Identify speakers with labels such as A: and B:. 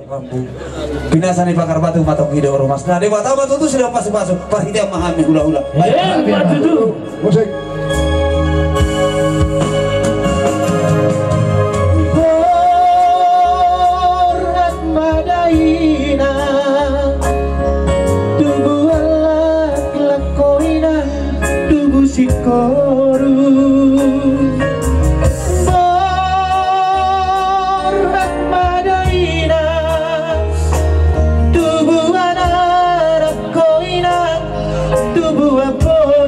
A: kampung. Binasa nih bakar batu matok ide orang mas. Nah dewa tahu batu itu sudah pasti masuk. Perhatian memahami hula-hula.
B: Batu tuh.
C: Musik.
B: Borat madaina, tubuh alak lakoina, tubuh sikoru. Borat madaina, tubuh anak lakoina, tubuh apa?